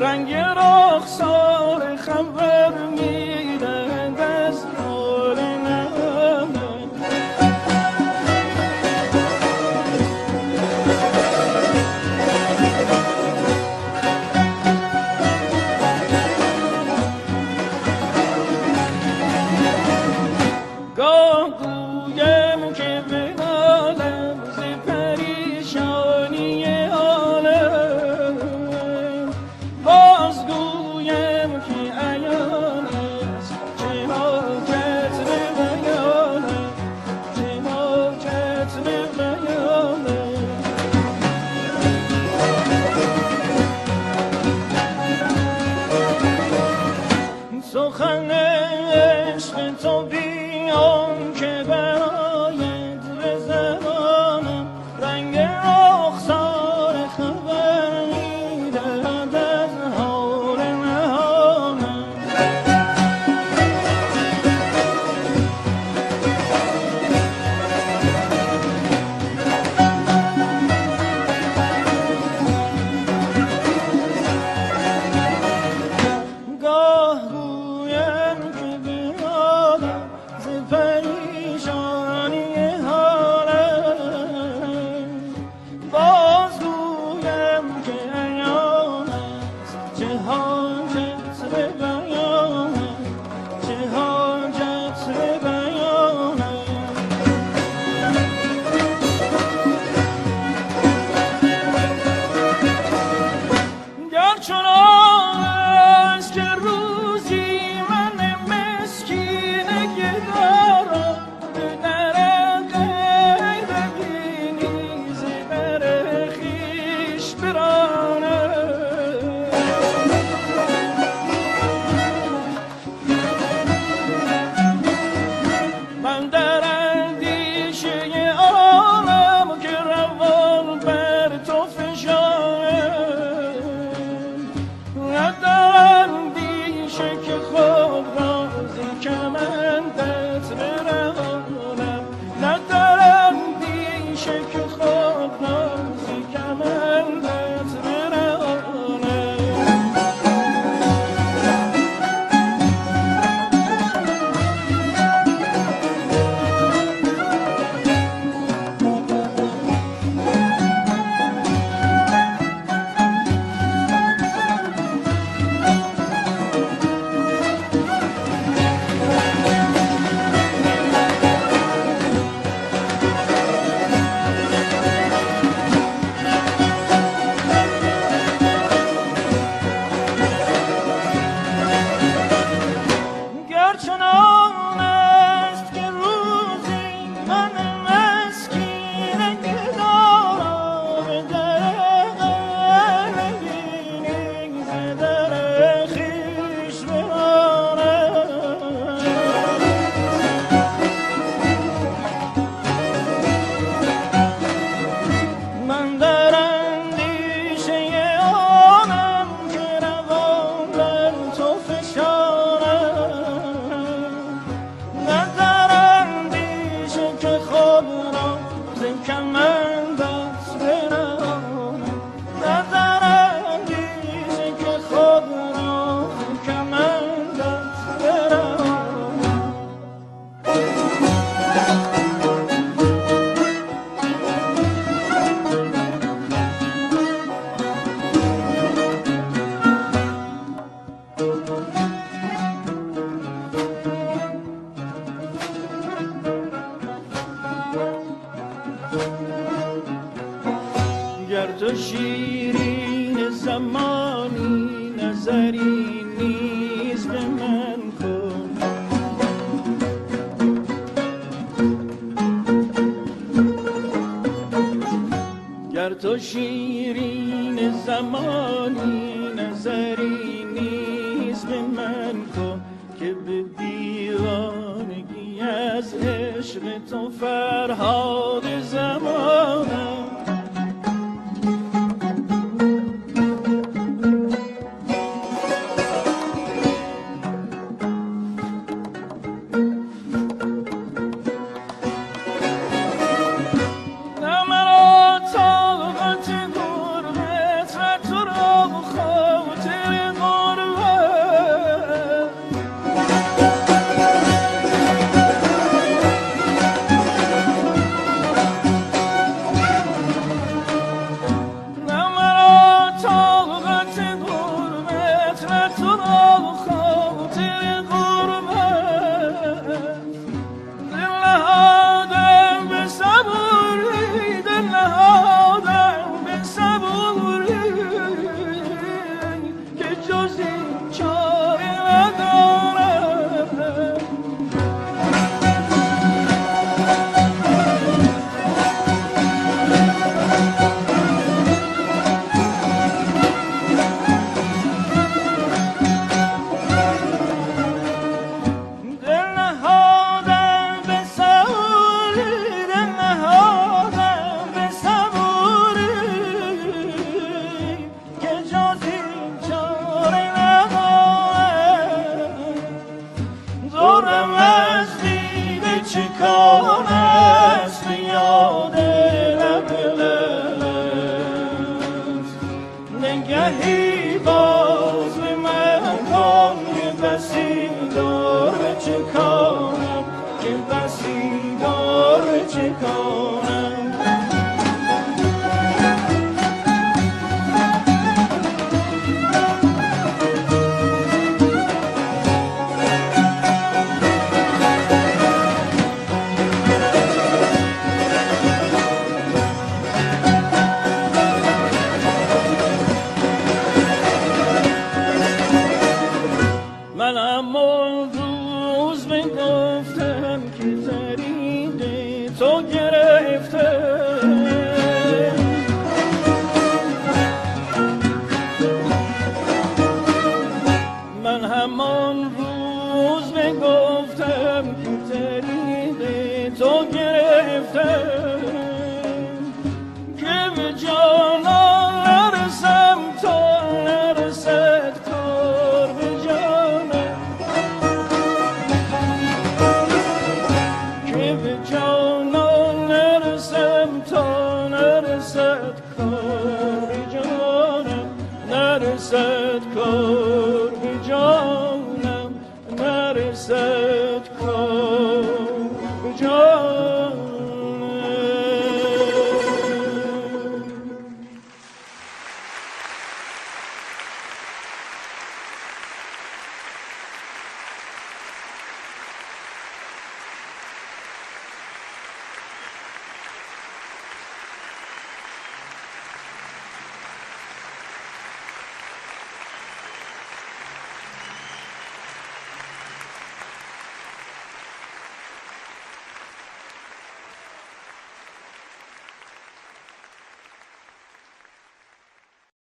رنگ رخسار خبر میدهد از حال من. گاه گویم که بنالم ز پریشانی حالم، باز گویم که عیان است چه حاجت به بیانم، چه حاجت به بیانم. سخن عشق تو بیان که براید به زبانم، رنگ رخسار خبر میدهد از حال نهانم. گاه گویم که بیادم ز پریشانی حالم، باز گویم که عیان است چه حاجت به بیانم، چه حاجت به بیانم. گر چنان است که روزی من مسکین گدارم به در غیر بینی ز در خویش برانم، من در اندیشه آنم که روان بر تو فشانم، نه در اندیشه که خود را ز کمندت برهانم، نه در اندیشه که خود را ز کمندت برهانم. گر چنان است که روزی من مسکین گدارم به در غیر بینی ز در خویش برانم، من در اندیشه آنم که روان بر تو فشانم، نه در اندیشه که خود را ز کمندت برانم، نه در اندیشه که خود را ز کمندت برانم. گر تو شیرین زمانی نظری نیز به من کن، گر تو شیرین زمانی نظری نیز به من کن که به دیوانگی از عشق تو فرهاد زمانم. خاطر کار جانم نرسد کار